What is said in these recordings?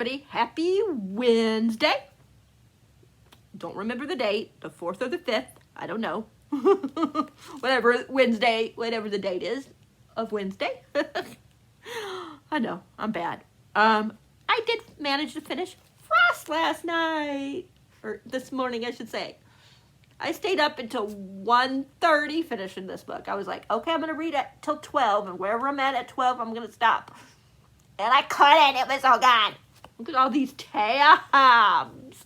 everybody. Happy Wednesday. Don't remember the date, the 4th or the 5th. I don't know. whatever the date is of Wednesday. I know, I'm bad. I did manage to finish Frost last night. Or this morning, I should say. I stayed up until 1:30 finishing this book. I was like, okay, I'm going to read it till 12. And wherever I'm at 12, I'm going to stop. And I couldn't. It was so good. Look at all these tabs.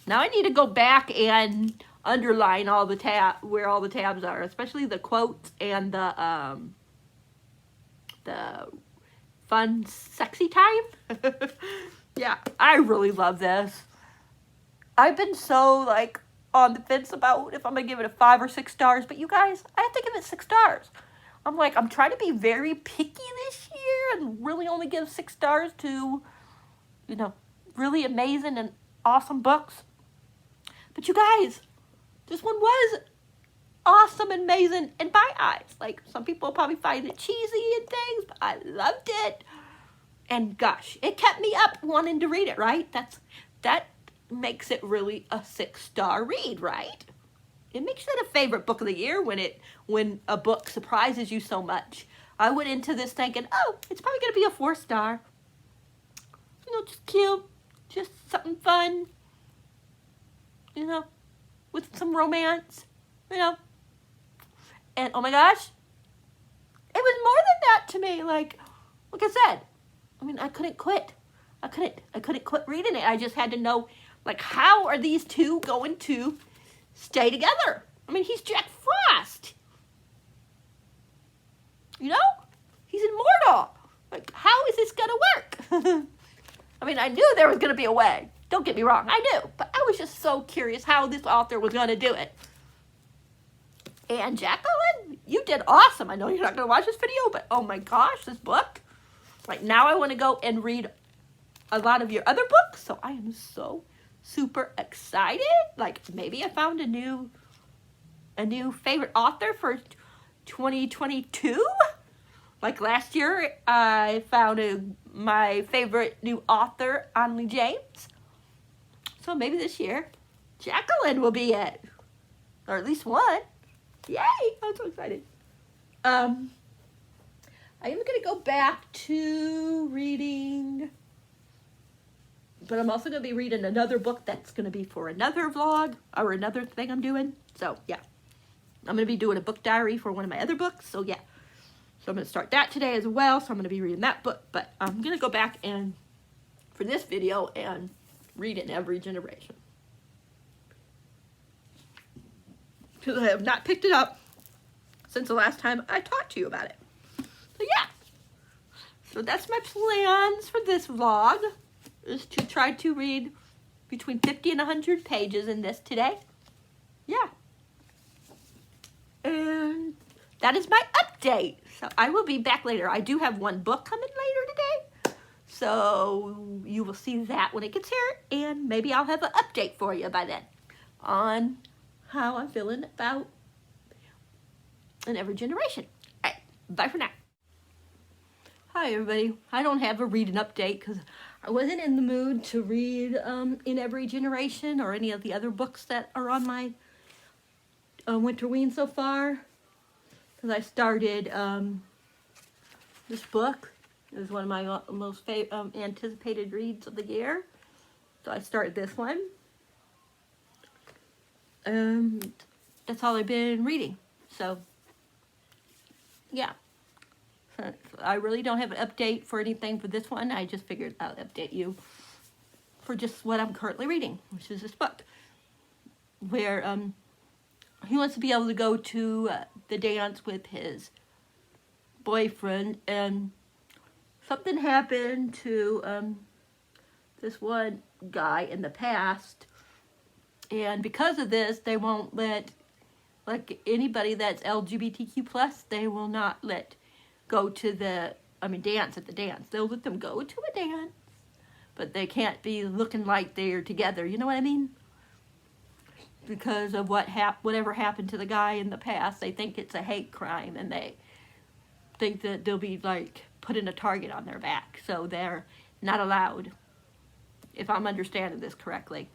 Now I need to go back and underline all the where all the tabs are, especially the quotes and the fun, sexy time. Yeah, I really love this. I've been so, like, on the fence about if I'm going to give it a 5 or 6 stars. But you guys, I have to give it 6 stars. I'm trying to be very picky this year and really only give 6 stars to, you know, really amazing and awesome books. But you guys, this one was awesome and amazing in my eyes. Like, some people probably find it cheesy and things, but I loved it. And gosh, it kept me up wanting to read it, right? That makes it really a 6-star read, right? It makes it a favorite book of the year when a book surprises you so much. I went into this thinking, oh, it's probably going to be a 4-star. You know, just cute, just something fun, you know, with some romance, you know. And oh my gosh, it was more than that to me. Like I said, I mean, I couldn't quit. I couldn't quit reading it. I just had to know, like, how are these two going to stay together? I mean, he's Jack Frost. You know? He's immortal. Like, how is this going to work? I mean, I knew there was going to be a way. Don't get me wrong. I knew. But I was just so curious how this author was going to do it. And Jacqueline, you did awesome. I know you're not going to watch this video, but oh my gosh, this book. Like, now I want to go and read a lot of your other books. So I am so super excited. Like, maybe I found a new favorite author for 2022. Like last year, I found my favorite new author, Anley James. So maybe this year, Jacqueline will be it. Or at least one. Yay! I'm so excited. I am going to go back to reading, but I'm also going to be reading another book that's going to be for another vlog or another thing I'm doing. So, yeah. I'm going to be doing a book diary for one of my other books. So, yeah. So, I'm going to start that today as well. So, I'm going to be reading that book. But I'm going to go back and, for this video, and read In Every Generation. Because I have not picked it up since the last time I talked to you about it. So, yeah. So, that's my plans for this vlog. Is to try to read between 50 and 100 pages in this today. Yeah. And that is my update. So I will be back later. I do have one book coming later today. So you will see that when it gets here. And maybe I'll have an update for you by then on how I'm feeling about In Every Generation. All right. Bye for now. Hi, everybody. I don't have a reading update because I wasn't in the mood to read In Every Generation or any of the other books that are on my WinterWeen so far. Because I started this book. It was one of my most anticipated reads of the year. So I started this one. That's all I've been reading. So, yeah. I really don't have an update for anything for this one. I just figured I'll update you for just what I'm currently reading, which is this book, where he wants to be able to go to the dance with his boyfriend, and something happened to this one guy in the past, and because of this, they won't let, like, anybody that's LGBTQ+, they will not let go to dance at the dance. They'll let them go to a dance, but they can't be looking like they're together. You know what I mean? Because of whatever happened to the guy in the past, they think it's a hate crime, and they think that they'll be, like, putting a target on their back. So they're not allowed, if I'm understanding this correctly.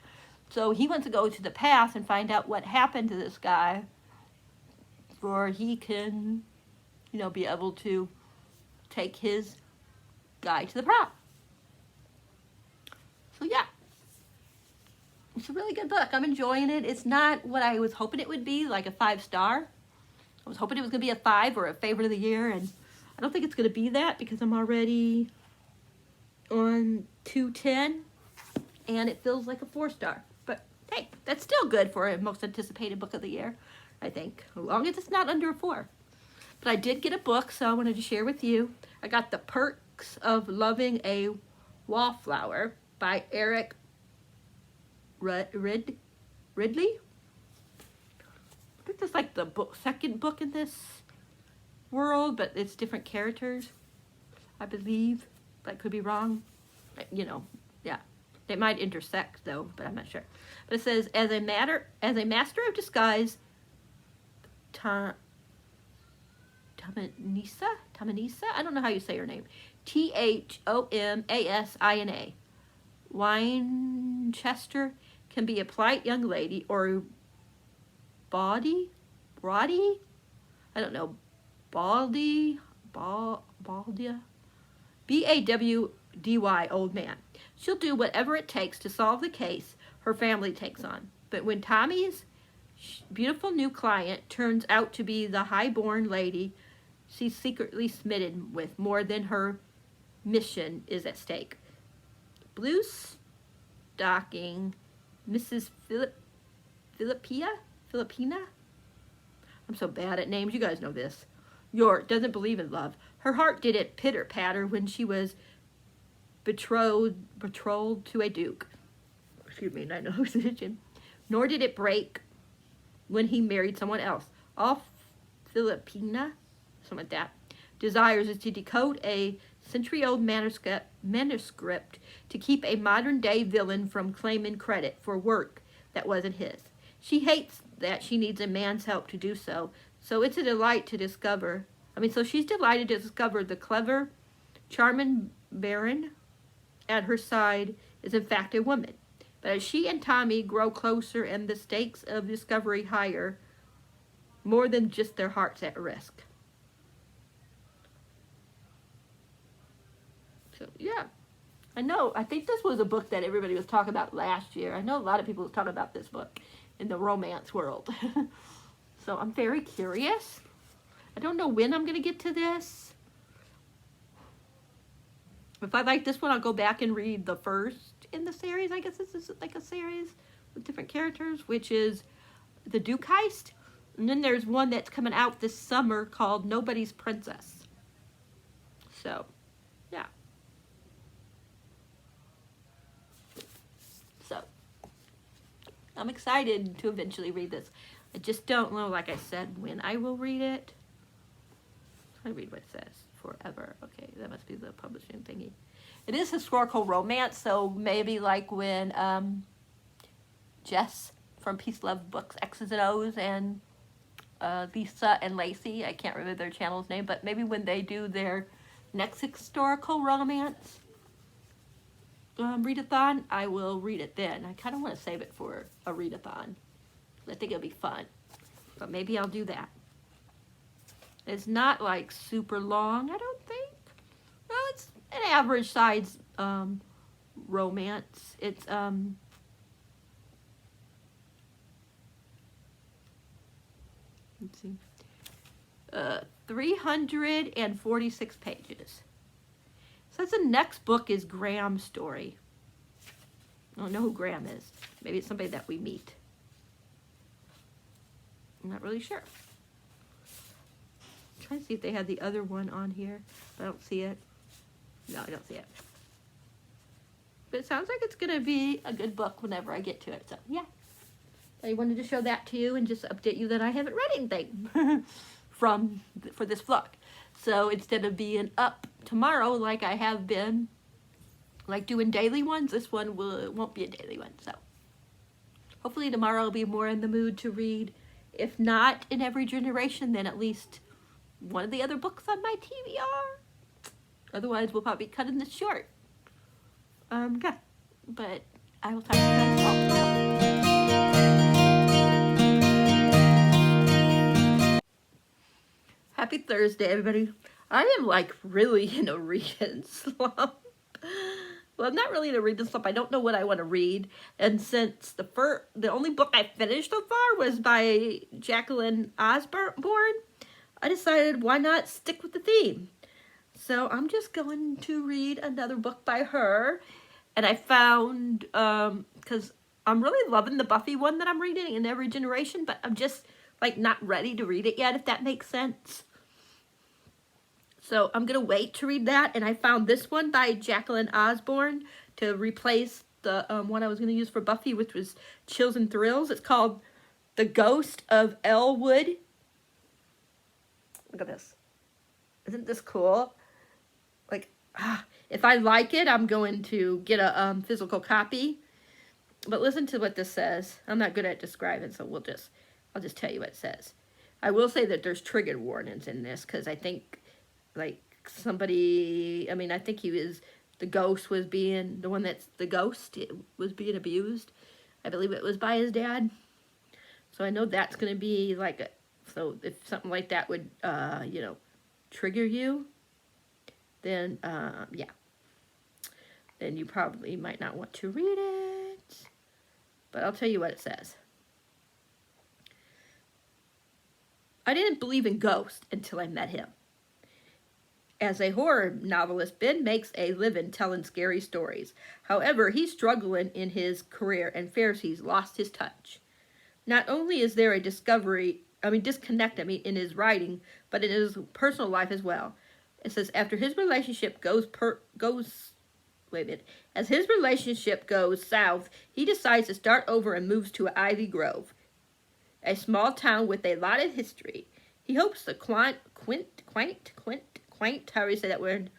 So he wants to go to the past and find out what happened to this guy, for he can, you know, be able to take his guy to the prom. So yeah, it's a really good book. I'm enjoying it. It's not what I was hoping it would be, like a 5-star. I was hoping it was going to be a 5 or a favorite of the year, and I don't think it's going to be that because I'm already on 210, and it feels like a 4-star. But hey, that's still good for a most anticipated book of the year, I think, as long as it's not under a 4. But I did get a book, so I wanted to share with you. I got The Perks of Loving a Wallflower by Eric Ridley. I think that's like the second book in this world, but it's different characters, I believe. I could be wrong. You know, yeah. They might intersect though, but I'm not sure. But it says, as a master of disguise, Tamanisa? I don't know how you say her name. Thomasina. Winchester can be a polite young lady or baldy? I don't know. Baldy? Baldia? Bawdy old man. She'll do whatever it takes to solve the case her family takes on. But when Tommy's beautiful new client turns out to be the high-born lady she's secretly smitten with, more than her mission is at stake. Blue stocking Mrs. Filipina? I'm so bad at names. You guys know this. York doesn't believe in love. Her heart didn't pitter-patter when she was betrothed to a duke. Excuse me, I know who's itching. Nor did it break when he married someone else. All Filipina, something like that, desires is to decode a century-old manuscript to keep a modern-day villain from claiming credit for work that wasn't his. She hates that she needs a man's help to do so, so it's a delight to discover. So she's delighted to discover the clever, charming Baron at her side is in fact a woman. But as she and Tommy grow closer and the stakes of discovery higher, more than just their hearts at risk. So, yeah. I think this was a book that everybody was talking about last year. I know a lot of people was talking about this book in the romance world. So I'm very curious. I don't know when I'm going to get to this. If I like this one, I'll go back and read the first in the series. I guess this is like a series with different characters, which is The Duke Heist. And then there's one that's coming out this summer called Nobody's Princess. So, yeah. So, I'm excited to eventually read this. I just don't know, like I said, when I will read it. I read what it says. Forever. Okay, that must be the publishing thingy. It is historical romance, so maybe like when Jess from Peace Love Books, X's and O's, and Lisa and Lacey, I can't remember their channel's name, but maybe when they do their next historical romance readathon, I will read it then. I kind of want to save it for a readathon. I think it'll be fun, but maybe I'll do that. It's not like super long, I don't think. No, it's an average size romance. It's let's see, 346 pages. Says the next book is Graham's story. I don't know who Graham is. Maybe it's somebody that we meet. I'm not really sure. I'm trying to see if they had the other one on here, but I don't see it. No, I don't see it. But it sounds like it's going to be a good book whenever I get to it. So, yeah. I wanted to show that to you and just update you that I haven't read anything for this vlog. So, instead of being up tomorrow like I have been, like doing daily ones, this one won't be a daily one. So, hopefully tomorrow I'll be more in the mood to read. If not in every generation, then at least one of the other books on my TBR. Otherwise, we'll probably be cutting this short. Yeah, but I will talk to you guys all. Happy Thursday, everybody. I am like really in a reading slump. Well, I'm not really in a reading slump. I don't know what I want to read. And since the only book I finished so far was by Jacqueline Osborne, I decided why not stick with the theme. So I'm just going to read another book by her. And I found, because I'm really loving the Buffy one that I'm reading in Every Generation, but I'm just like not ready to read it yet, if that makes sense. So I'm going to wait to read that. And I found this one by Jacqueline Osborne to replace the one I was going to use for Buffy, which was Chills and Thrills. It's called The Ghost of Elwood. Look at this. Isn't this cool? Like, if I like it, I'm going to get a physical copy. But listen to what this says. I'm not good at describing, so I'll just tell you what it says. I will say that there's trigger warnings in this, because I think, like, somebody, I think the ghost was being, the one that's the ghost, it was being abused. I believe it was by his dad. So I know that's going to be, like, so if something like that would, trigger you, then, yeah. Then you probably might not want to read it. But I'll tell you what it says. I didn't believe in ghosts until I met him. As a horror novelist, Ben makes a living telling scary stories. However, he's struggling in his career and fears he's lost his touch. Not only is there a disconnect in his writing, but in his personal life as well. It says, as his relationship goes south, he decides to start over and moves to Ivy Grove, a small town with a lot of history. He hopes the quaint, however you say that word,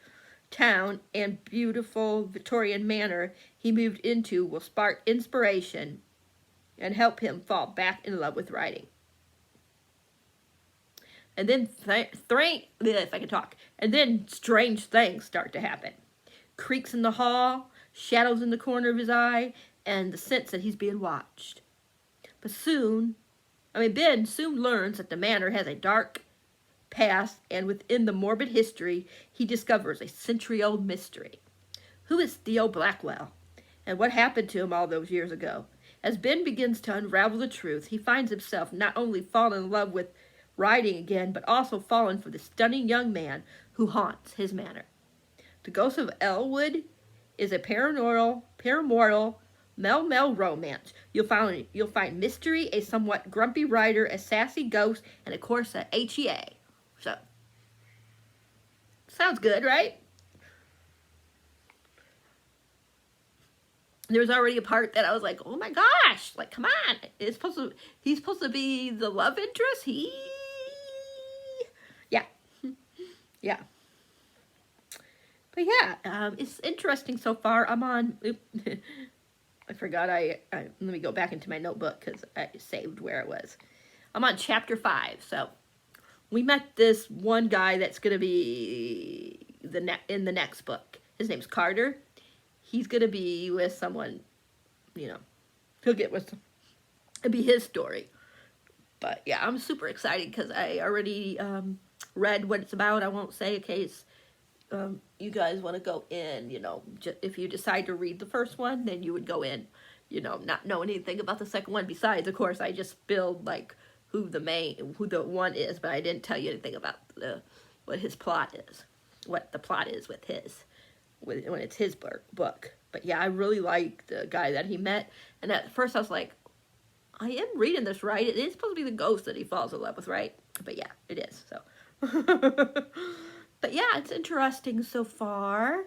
town and beautiful Victorian manor he moved into will spark inspiration and help him fall back in love with writing. And then, and then strange things start to happen. Creaks in the hall, shadows in the corner of his eye, and the sense that he's being watched. But Ben soon learns that the manor has a dark past, and within the morbid history, he discovers a century-old mystery. Who is Theo Blackwell? And what happened to him all those years ago? As Ben begins to unravel the truth, he finds himself not only falling in love with writing again, but also falling for the stunning young man who haunts his manor. The Ghost of Elwood is a paramoral Mel romance. You'll find mystery, a somewhat grumpy writer, a sassy ghost, and of course a HEA. So, sounds good, right? There was already a part that I was like, oh my gosh, like, come on. He's supposed to be the love interest. Yeah. But yeah, it's interesting so far. I'm on, I forgot let me go back into my notebook because I saved where it was. I'm on chapter 5, so we met this one guy that's going to be in the next book. His name's Carter. He's going to be with someone, he'll get with, it'll be his story. But yeah, I'm super excited because I already read what it's about. I won't say in case you guys want to go in, if you decide to read the first one, then you would go in, not knowing anything about the second one. Besides, of course, I just spilled like who the one is, but I didn't tell you anything about what his plot is, what the plot is when it's his book. But yeah, I really like the guy that he met, and at first I was like, I am reading this right. It is supposed to be the ghost that he falls in love with, right? But yeah, it is, so. But yeah, it's interesting so far.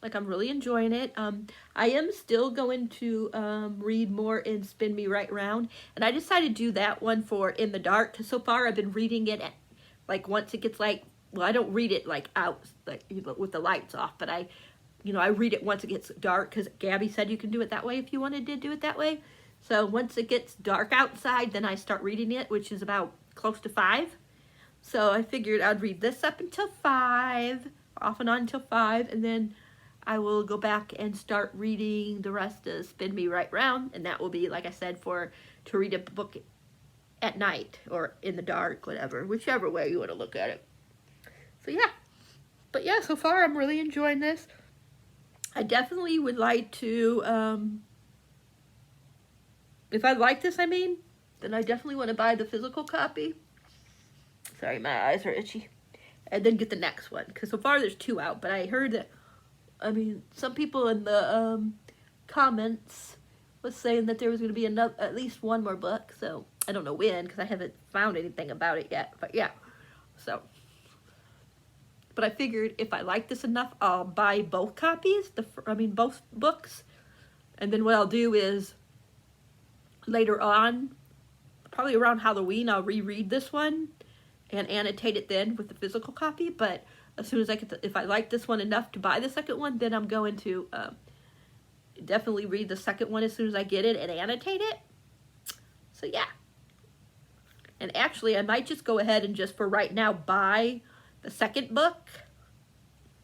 Like, I'm really enjoying it. I am still going to read more in Spin Me Right Round. And I decided to do that one for In the Dark. Because so far I've been reading it, like, once it gets, like, well, I don't read it, like, out, like, with the lights off. But I read it once it gets dark. Because Gabby said you can do it that way if you wanted to do it that way. So once it gets dark outside, then I start reading it, which is about close to 5. So I figured I'd read this up until 5, off and on until 5, and then I will go back and start reading the rest of Spin Me Right Round, and that will be, like I said, to read a book at night or in the dark, whatever, whichever way you want to look at it. So yeah, but yeah, so far I'm really enjoying this. I definitely would like to, if I like this, I mean, then I definitely want to buy the physical copy. Sorry, my eyes are itchy. And then get the next one, because so far there's 2 out, but I heard that, I mean, some people in the comments was saying that there was going to be at least 1 more book, so I don't know when, because I haven't found anything about it yet, but yeah, so. But I figured if I like this enough, I'll buy both copies, both books, and then what I'll do is, later on, probably around Halloween, I'll reread this one, and annotate it then with the physical copy, but as soon as I get if I like this one enough to buy the second one, then I'm going to definitely read the second one as soon as I get it and annotate it. So yeah. And actually, I might just go ahead and just for right now buy the second book,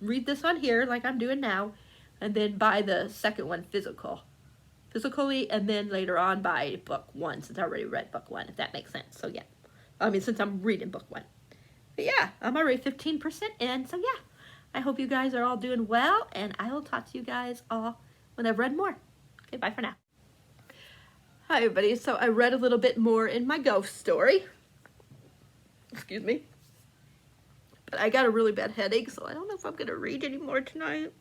read this on here like I'm doing now, and then buy the second one physically, and then later on buy book 1 since I already read book 1, if that makes sense. So yeah. I mean, since I'm reading book 1. But yeah, I'm already 15% in, so yeah. I hope you guys are all doing well, and I will talk to you guys all when I've read more. Okay, bye for now. Hi, everybody. So I read a little bit more in my ghost story. Excuse me. But I got a really bad headache, so I don't know if I'm going to read anymore tonight.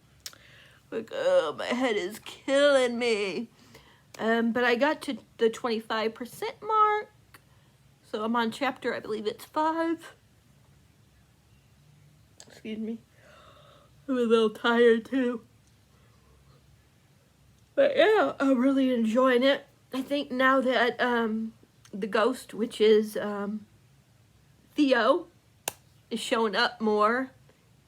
Like, oh, my head is killing me. But I got to the 25% mark. So I'm on chapter, I believe it's 5. Excuse me. I'm a little tired too. But yeah, I'm really enjoying it. I think now that the ghost, which is Theo, is showing up more,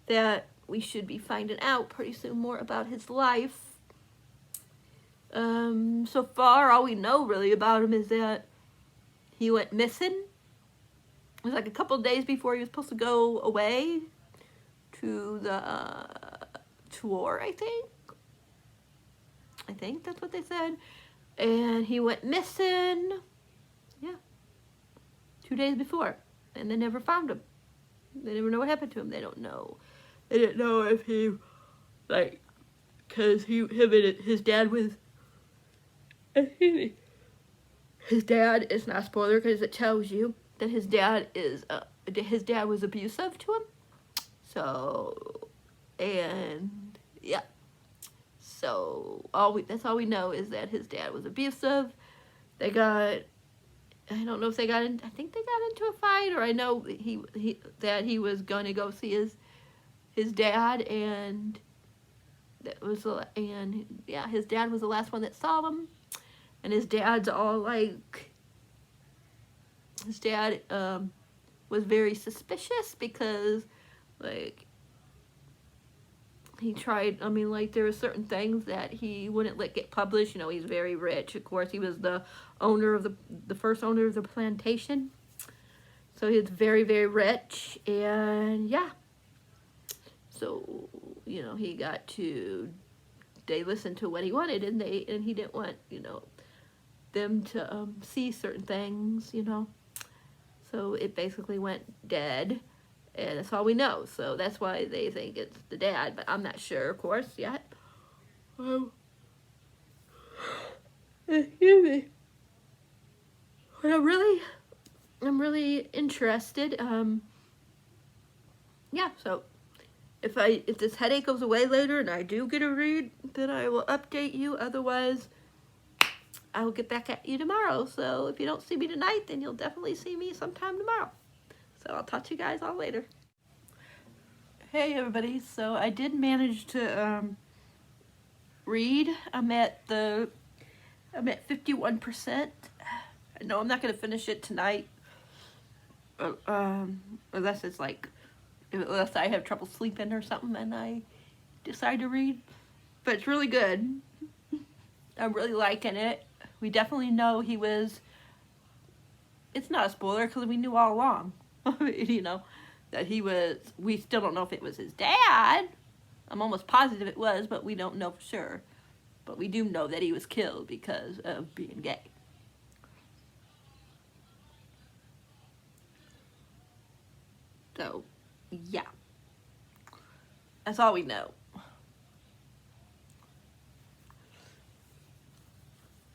that we should be finding out pretty soon more about his life. So far, all we know really about him is that he went missing. It was like a couple of days before he was supposed to go away to the tour, I think. I think that's what they said. And he went missing, yeah, 2 days before. And they never found him. They never know what happened to him. They don't know. They didn't know if he, like, because his dad was, his dad is not a spoiler because it tells you that his dad was abusive to him. So, and yeah. So that's all we know is that his dad was abusive. I don't know if they got in, I think they got into a fight, or I know that he was going to go see his dad, and his dad was the last one that saw him. And his dad's all like, his dad was very suspicious because, like, he tried, I mean, like, there were certain things that he wouldn't let get published. You know, he's very rich. Of course, he was the owner of the first owner of the plantation. So he's very, very rich. And, yeah. So, you know, they listened to what he wanted, and he didn't want, you know, them to see certain things, you know. So it basically went dead. And that's all we know. So that's why they think it's the dad. But I'm not sure, of course, yet. Excuse me. But I'm really interested. Yeah, so if this headache goes away later and I do get a read, then I will update you. Otherwise, I will get back at you tomorrow. So if you don't see me tonight, then you'll definitely see me sometime tomorrow. So I'll talk to you guys all later. Hey everybody, so I did manage to read. I'm at 51%. I know I'm not going to finish it tonight. Unless I have trouble sleeping or something and I decide to read. But it's really good. I'm really liking it. We definitely know it's not a spoiler because we knew all along. You know, that we still don't know if it was his dad. I'm almost positive it was, but we don't know for sure. But we do know that he was killed because of being gay. So, yeah. That's all we know.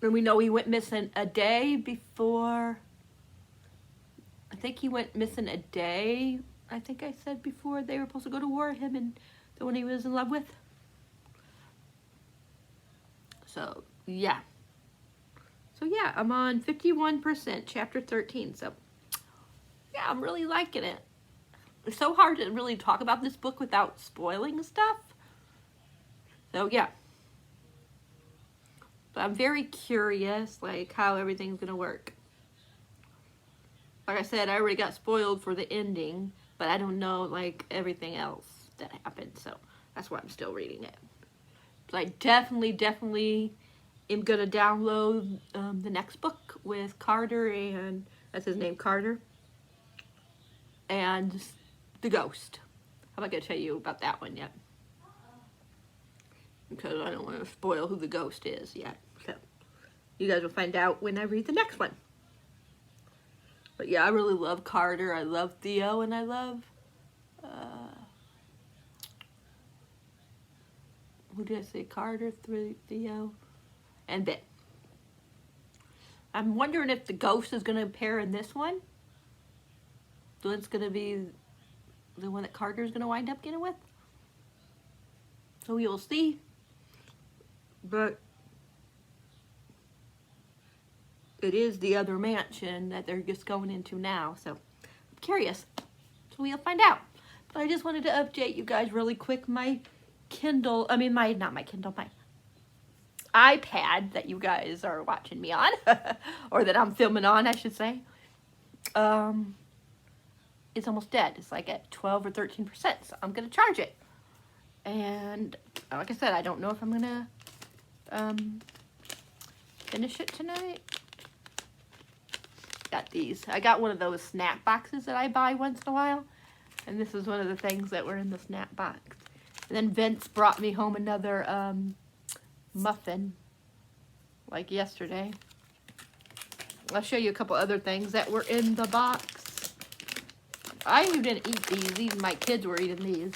And we know he went missing a day before. I think he went missing a day. I think I said before they were supposed to go to war, him and the one he was in love with. So, yeah. So, yeah, I'm on 51%, chapter 13. So, yeah, I'm really liking it. It's so hard to really talk about this book without spoiling stuff. So, yeah. But I'm very curious, like, how everything's going to work. Like I said, I already got spoiled for the ending, but I don't know, like, everything else that happened. So, that's why I'm still reading it. But I definitely am going to download the next book with Carter and, that's his name, Carter, and the Ghost. I'm not going to tell you about that one yet, because I don't want to spoil who the Ghost is yet. So, you guys will find out when I read the next one. But yeah, I really love Carter, I love Theo, and I love, who did I say? Carter, Theo, and Ben. I'm wondering if the Ghost is going to appear in this one. So it's going to be the one that Carter's going to wind up getting with. So we will see. But it is the other mansion that they're just going into now. So I'm curious. So we'll find out. But I just wanted to update you guys really quick. My Kindle, not my Kindle, my iPad that you guys are watching me on, or that I'm filming on, I should say, it's almost dead. It's like at 12 or 13%, so I'm going to charge it. And like I said, I don't know if I'm going to finish it tonight. Got these. I got one of those snack boxes that I buy once in a while, and this is one of the things that were in the snack box. And then Vince brought me home another muffin, like yesterday. I'll show you a couple other things that were in the box. I even didn't eat these. Even my kids were eating these.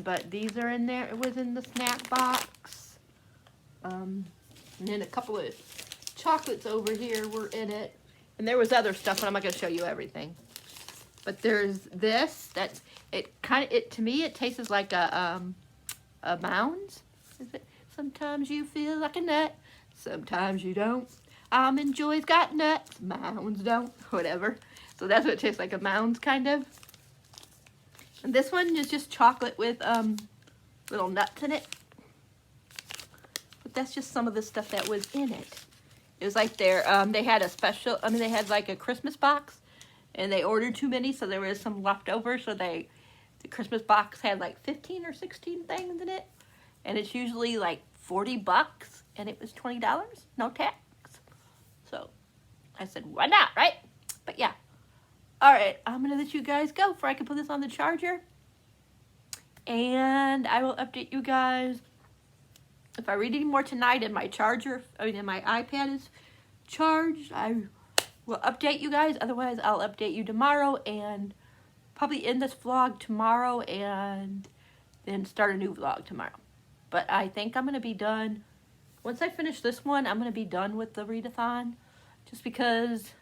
But these are in there. It was in the snack box. And then a couple of chocolates over here were in it. And there was other stuff, but I'm not going to show you everything. But there's this. That's to me, it tastes like a Mounds. Is it? Sometimes you feel like a nut. Sometimes you don't. Almond Joy's got nuts. Mounds don't. Whatever. So that's what it tastes like, a Mounds kind of. And this one is just chocolate with little nuts in it. But that's just some of the stuff that was in it. It was like they had a special, they had like a Christmas box, and they ordered too many, so there was some left over, so the Christmas box had like 15 or 16 things in it, and it's usually like $40, and it was $20, no tax. So I said, why not, right? But yeah. All right, I'm going to let you guys go before I can put this on the charger. And I will update you guys. If I read any more tonight and my and my iPad is charged, I will update you guys. Otherwise, I'll update you tomorrow and probably end this vlog tomorrow and then start a new vlog tomorrow. But I think I'm going to be done. Once I finish this one, I'm going to be done with the readathon. Just because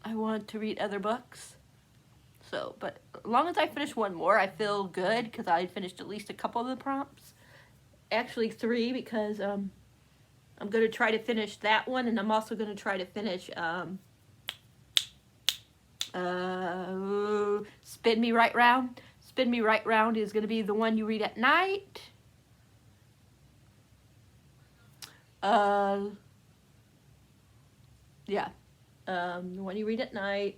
I want to read other books. So, but as long as I finish one more, I feel good because I finished at least a couple of the prompts. Actually 3, because I'm going to try to finish that one, and I'm also going to try to finish Spin Me Right Round. Spin Me Right Round is going to be the one you read at night. The one you read at night,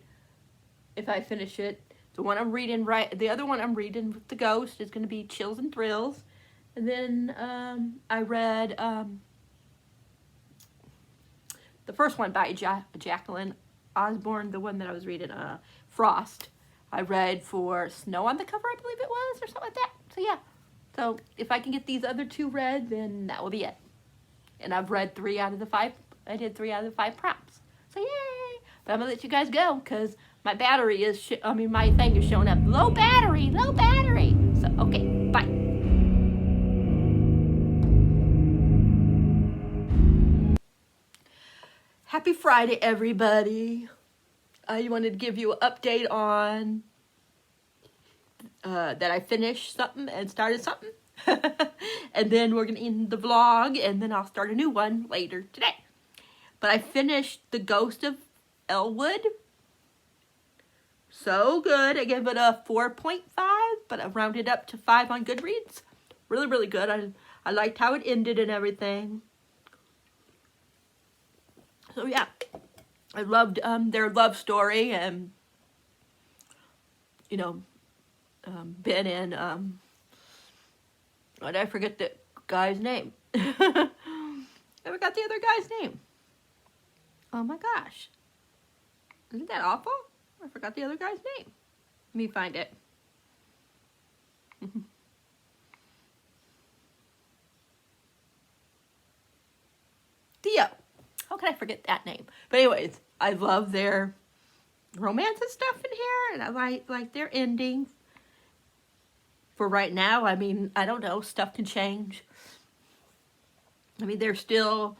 if I finish it. The one I'm reading the other one I'm reading with the Ghost is going to be Chills and Thrills. And then I read the first one by Jacqueline Osborne, the one that I was reading, Frost. I read for Snow on the Cover, I believe it was, or something like that. So yeah. So if I can get these other 2 read, then that will be it. And I've read 3 out of the 5. I did 3 out of the 5 prompts. So yay! But I'm gonna let you guys go because my battery is, my thing is showing up. Low battery, low battery. So, okay, bye. Happy Friday, everybody. I wanted to give you an update on that I finished something and started something. And then we're going to end the vlog, and then I'll start a new one later today. But I finished The Ghost of Elwood. So good. I gave it a 4.5, but I rounded up to 5 on Goodreads. Really, really good. I liked how it ended and everything. So yeah, I loved their love story, and Ben and what did I forget the guy's name? I forgot the other guy's name. Oh my gosh, isn't that awful? I forgot the other guy's name. Let me find it. Theo. How can I forget that name? But anyways, I love their romance and stuff in here, and I like their ending. For right now, I don't know, stuff can change. They're still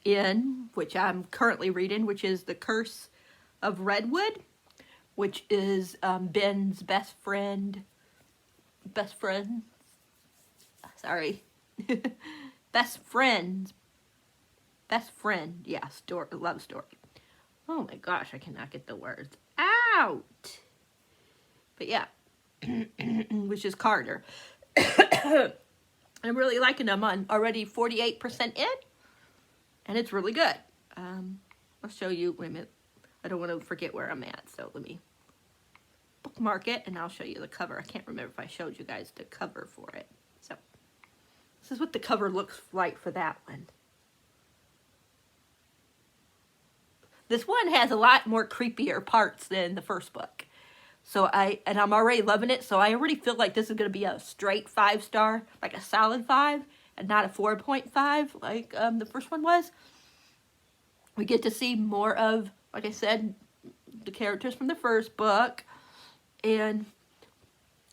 in, which I'm currently reading, which is The Curse of Redwood, which is Ben's best friend, best friend, yeah, love story. Oh my gosh, I cannot get the words out. But yeah, which is Carter. I'm really liking them. I'm already 48% in, and it's really good. I'll show you, wait a minute. I don't want to forget where I'm at, so let me bookmark it, and I'll show you the cover. I can't remember if I showed you guys the cover for it. So, this is what the cover looks like for that one. This one has a lot more creepier parts than the first book. So I'm already loving it, so I already feel like this is going to be a straight 5-star, like a solid 5, and not a 4.5 like the first one was. We get to see more of, like I said, the characters from the first book, and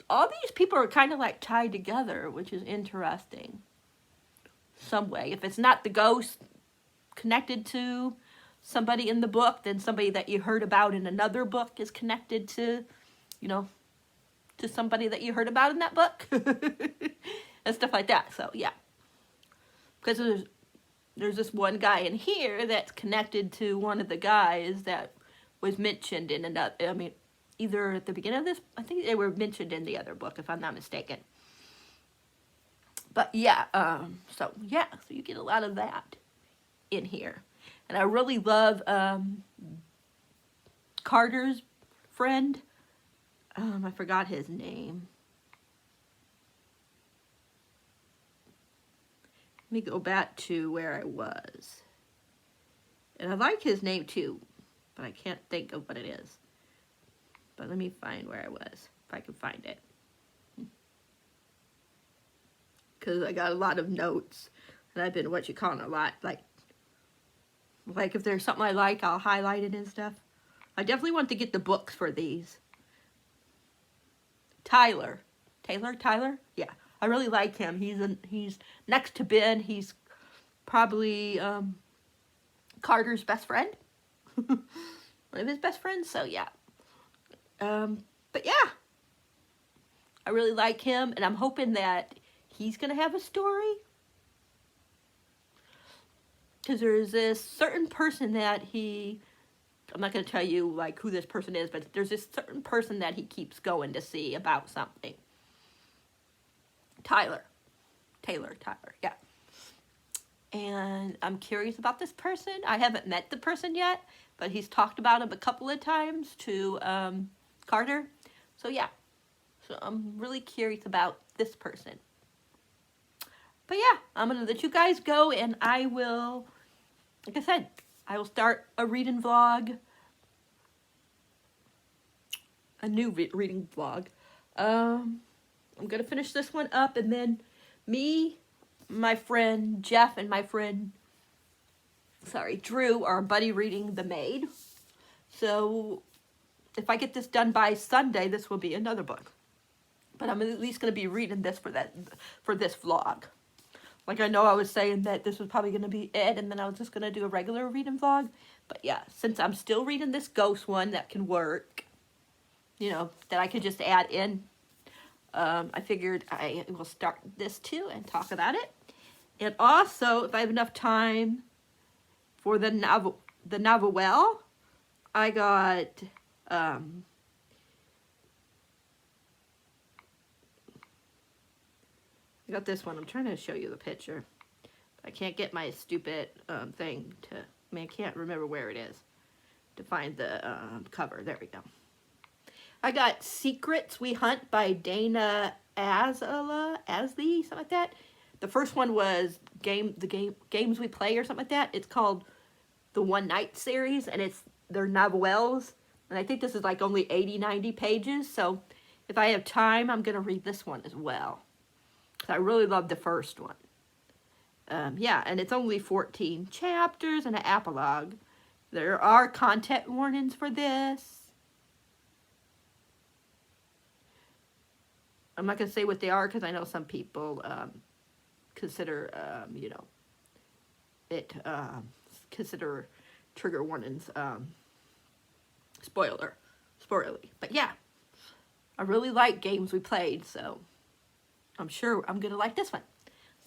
all these people are kind of like tied together, which is interesting. Some way. If it's not the ghost connected to somebody in the book, then somebody that you heard about in another book is connected to, to somebody that you heard about in that book. And stuff like that. So, yeah. Because there's this one guy in here that's connected to one of the guys that was mentioned in another, either at the beginning of this, I think they were mentioned in the other book, if I'm not mistaken. But yeah, so you get a lot of that in here. And I really love Carter's friend. I forgot his name. Let me go back to where I was. And I like his name too, but I can't think of what it is. But let me find where I was, if I can find it. Because I got a lot of notes, and I've been a lot, like if there's something I like, I'll highlight it and stuff. I definitely want to get the books for these. Tyler? Yeah, I really like him. He's next to Ben. He's probably Carter's best friend. One of his best friends, so yeah. But yeah, I really like him, and I'm hoping that he's going to have a story. Because there's this certain person that I'm not going to tell you like who this person is, but there's this certain person that he keeps going to see about something. Taylor, yeah. And I'm curious about this person. I haven't met the person yet, but he's talked about him a couple of times to Carter. So yeah, so I'm really curious about this person. But yeah, I'm going to let you guys go, and I will, like I said, I will start a reading vlog, a new reading vlog, I'm going to finish this one up, and then me, my friend Jeff, and my friend, Drew, are buddy reading The Maid. So if I get this done by Sunday, this will be another book. But I'm at least going to be reading this for this vlog. Like, I know I was saying that this was probably going to be it, and then I was just going to do a regular reading vlog. But yeah, since I'm still reading this ghost one that can work, you know, that I could just add in, I figured I will start this too and talk about it. And also, if I have enough time for the novel, I got, I got this one. I'm trying to show you the picture. I can't get my stupid thing to, I can't remember where it is to find the cover. There we go. I got Secrets We Hunt by Dana Asley, something like that. The first one was Games We Play or something like that. It's called the One Night series, and they're novellas. And I think this is like only 80, 90 pages. So if I have time, I'm going to read this one as well. I really love the first one. Yeah, and it's only 14 chapters and an epilogue. There are content warnings for this. I'm not going to say what they are because I know some people consider, you know, consider trigger warnings spoilery. But yeah, I really like Games We Played, so I'm sure I'm going to like this one.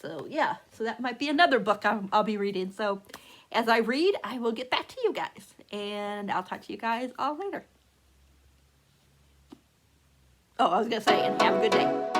So yeah, so that might be another book I'll be reading. So as I read, I will get back to you guys, and I'll talk to you guys all later. Oh, I was going to say, and have a good day.